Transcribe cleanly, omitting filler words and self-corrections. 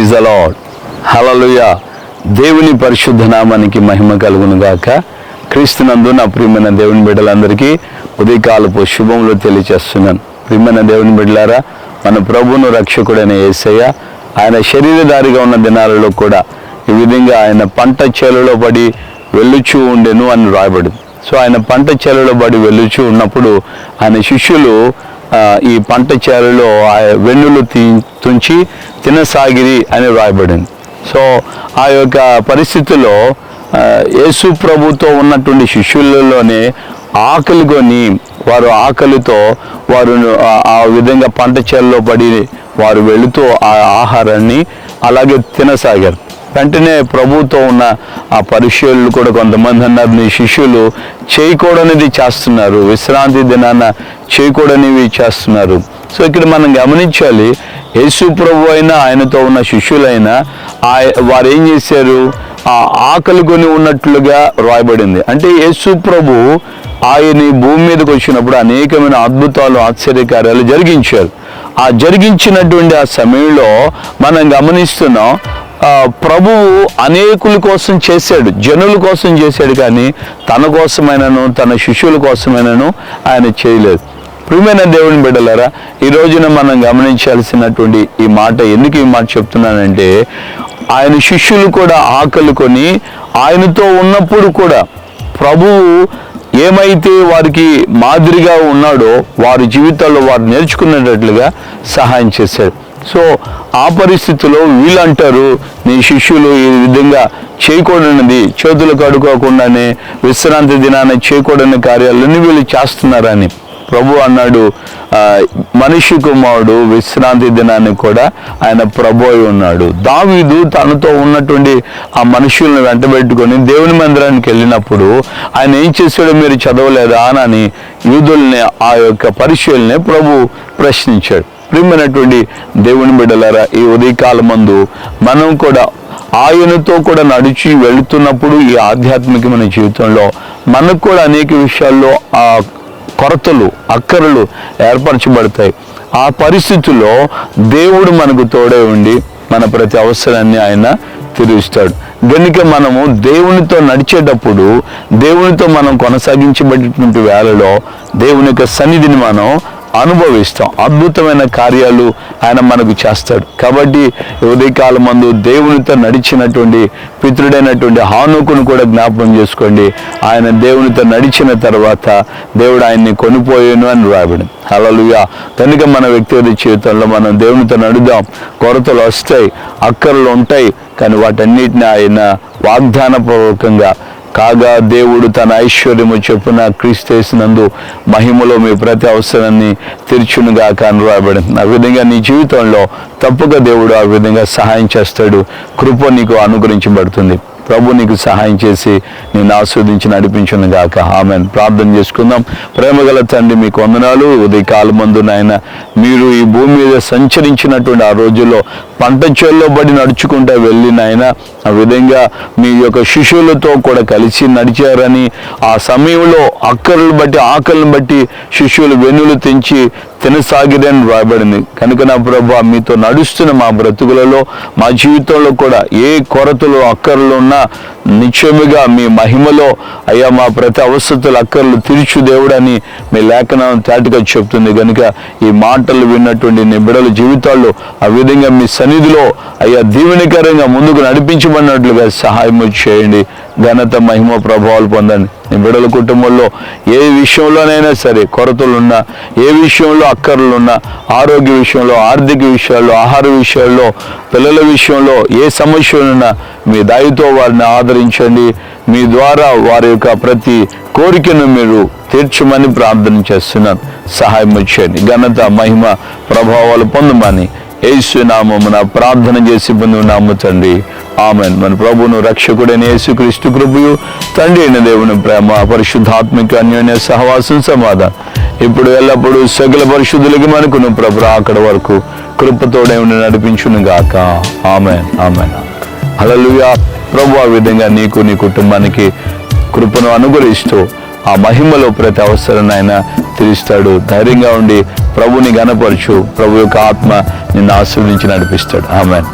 Praise the lord. హల్లెలూయా. దేవుని పరిశుద్ధ నామానికి మహిమ కలుగును గాక. క్రీస్తునందు నా ప్రియమైన దేవుని బిడ్డలందరికీ ఉదయకాలపు శుభములు తెలియచేస్తున్నాను. ప్రియమైన దేవుని బిడ్డలారా, మన ప్రభువును రక్షకుడైన యేసయ్య ఆయన శరీరధారిగా ఉన్న దినాలలో కూడా ఈ విధంగా ఆయన పంట చేలలో పడి వెళ్ళుచూ ఉండెను అని రాయబడింది. సో ఆయన పంట చేలలో పడి వెళ్ళుచూ ఉన్నప్పుడు ఆయన శిష్యులు ఈ పంట చేలలో వెన్నులు తుంచి తినసాగిరి అని రాయబడింది. సో ఆ యొక్క పరిస్థితుల్లో యేసు ప్రభుతో ఉన్నటువంటి శిష్యులలోనే ఆకలి కొని వారు ఆకలితో వారు ఆ విధంగా పంట చేలలో పడి వారు వెళుతూ ఆ ఆహారాన్ని అలాగే తినసాగారు. వెంటనే ప్రభుతో ఉన్న ఆ పరిచయులు కూడా కొంతమంది అన్నారు, నీ శిష్యులు చేయకూడనిది చేస్తున్నారు, విశ్రాంతి దినాన చేయకూడనివి చేస్తున్నారు. సో ఇక్కడ మనం గమనించాలి, యేసు ప్రభు అయినా ఆయనతో ఉన్న శిష్యులైనా వారు ఏం చేశారు, ఆ ఆకలి కొని ఉన్నట్లుగా రాయబడింది. అంటే యేసు ప్రభు ఆయన భూమి మీదకి వచ్చినప్పుడు అనేకమైన అద్భుతాలు ఆశ్చర్యకార్యాలు జరిగించారు. ఆ జరిగించినటువంటి ఆ సమయంలో మనం గమనిస్తున్నాం, ప్రభువు అనేకుల కోసం చేశాడు, జనుల కోసం చేశాడు, కానీ తన కోసమైనను తన శిష్యుల కోసమైనను ఆయన చేయలేదు. ప్రియమైన దేవుని బిడ్డలారా, ఈ రోజున మనం గమనించాల్సినటువంటి ఈ మాట, ఎందుకు ఈ మాట చెప్తున్నానంటే, ఆయన శిష్యులు కూడా ఆకలి కొని ఆయనతో ఉన్నప్పుడు కూడా ప్రభువు ఏమైతే వారికి మాదిరిగా ఉన్నాడో వారి జీవితాల్లో వారు నేర్చుకునేటట్లుగా సహాయం చేశాడు. సో ఆ పరిస్థితిలో వీళ్ళు అంటారు, నీ శిష్యులు ఈ విధంగా చేయకూడనిది, చేతులు కడుక్కోకుండానే విశ్రాంతి దినాన్ని చేయకూడని కార్యాలన్నీ వీళ్ళు చేస్తున్నారని. ప్రభు అన్నాడు, మనిషి కుమారుడు విశ్రాంతి దినాన్ని కూడా ఆయన ప్రభు అయి ఉన్నాడు. దావీదు తనతో ఉన్నటువంటి ఆ మనుషులను వెంటబెట్టుకొని దేవుని మందిరానికి వెళ్ళినప్పుడు ఆయన ఏం చేశాడో మీరు చదవలేదా అని యూదుల్ని, ఆ యొక్క పరిచయుల్ని ప్రభు ప్రశ్నించాడు. ప్రియమైనటువంటి దేవుని బిడ్డలారా, ఈ ఉదయకాలమందు మనం కూడా ఆయనతో కూడా నడిచి వెళుతున్నప్పుడు ఈ ఆధ్యాత్మికమైన జీవితంలో మనకు కూడా అనేక విషయాల్లో ఆ కొరతలు, అక్కరలు ఏర్పరచబడతాయి. ఆ పరిస్థితుల్లో దేవుడు మనకు తోడే ఉండి మన ప్రతి అవసరాన్ని ఆయన తీరుస్తాడు. కనుక మనము దేవునితో నడిచేటప్పుడు, దేవునితో మనం కొనసాగించబడేటువంటి వేళలో దేవుని యొక్క సన్నిధిని మనం అనుభవిస్తాం. అద్భుతమైన కార్యాలు ఆయన మనకు చేస్తాడు. కాబట్టి ఉదయకాలం మందు దేవునితో నడిచినటువంటి పితృడైనటువంటి హానోకును కూడా జ్ఞాపకం చేసుకోండి. ఆయన దేవునితో నడిచిన తర్వాత దేవుడు ఆయన్ని కొనిపోయాను అని రాయబడింది. హల్లెలూయా. కనుక మన వ్యక్తిగత జీవితంలో మనం దేవునితో నడుద్దాం. కొరతలు వస్తాయి, అక్కర్లు ఉంటాయి, కానీ వాటన్నిటిని ఆయన వాగ్దానపూర్వకంగా కాగా దేవుడు తన ఐశ్వర్యము చొప్పున క్రీస్తునందు మహిమలో మీ ప్రతి అవసరాన్ని తీర్చునుగాక అని రాయబడింది. ఆ విధంగా నీ జీవితంలో తప్పక దేవుడు ఆ విధంగా సహాయం చేస్తాడు. కృప నీకు అనుగ్రహించబడుతుంది. ప్రభు నీకు సహాయం చేసి నేను ఆస్వాదించి నడిపించును గాక. ఆమెన్. ప్రార్థన చేసుకుందాం. ప్రేమగల తండ్రి, మీకు వందనాలు. ఉదయకాలం మందు నాయన, మీరు ఈ భూమి మీద సంచరించినటువంటి ఆ రోజుల్లో పంట చేల్లో పడి నడుచుకుంటూ వెళ్ళి నాయన, ఆ విధంగా మీ యొక్క శిష్యులతో కూడా కలిసి నడిచారని, ఆ సమయంలో అక్కర్లను బట్టి ఆకలిని బట్టి శిష్యులు వెన్నులు తెంచి తినసాగిరని రాయబడింది. కనుక నా ప్రభు, మీతో నడుస్తున్న మా బ్రతుకులలో, మా జీవితంలో కూడా ఏ కొరతలు అక్కర్లు ఉన్నా నిశ్చయముగా మీ మహిమలో అయ్యా మా ప్రతి అవసరతలు అక్కర్లు తీర్చు దేవుడని మీ లేఖనం తేటగా చెప్తుంది. కనుక ఈ మాటలు విన్నటువంటి నీ బిడ్డల జీవితాల్లో ఆ విధంగా మీ సన్నిధిలో అయ్యా దీవెనకరంగా ముందుకు నడిపించబడినట్లుగా సహాయం చేయండి. ఘనత, మహిమ, ప్రభావాలు పొందండి. నీ బిడ్డల కుటుంబంలో ఏ విషయంలోనైనా సరే కొరతలున్నా, ఏ విషయంలో అక్కర్లున్నా, ఆరోగ్య విషయంలో, ఆర్థిక విషయాల్లో, ఆహార విషయాల్లో, పిల్లల విషయంలో ఏ సమస్యలున్నా మీ దయతో వారిని ఆదరించండి. మీ ద్వారా వారి యొక్క ప్రతి కోరికను మీరు తీర్చమని ప్రార్థన చేస్తున్నాను. సహాయం చేయండి. ఘనత, మహిమ, ప్రభావాలు పొందమని యేసు నామమున ప్రార్థన చేసి పొందున్నాము తండ్రి. ఆమెన్. మన ప్రభువును రక్షకుడైన యేసుక్రీస్తు కృపయు, తండ్రి అయిన దేవుని ప్రేమ, పరిశుద్ధాత్మిక అన్యోన్య సహవాసం, సమాధానం ఇప్పుడు ఎల్లప్పుడూ సకల పరిశుద్ధులకి మనకును ప్రభు అక్కడ వరకు కృపతోడే ఉండి నడిపించును గాక. ఆమెన్. ఆమెన్. హల్లెలూయా. ప్రభు ఆ విధంగా నీకు, నీ కుటుంబానికి కృపను అనుగ్రహిస్తూ ఆ మహిమలో ప్రతి అవసరాన్ని ఆయన తీరుస్తాడు. ధైర్యంగా ఉండి ప్రభుని గణపరచు. ప్రభు యొక్క ఆత్మ నిన్ను ఆశీర్వదించి నడిపిస్తాడు. ఆమెన్.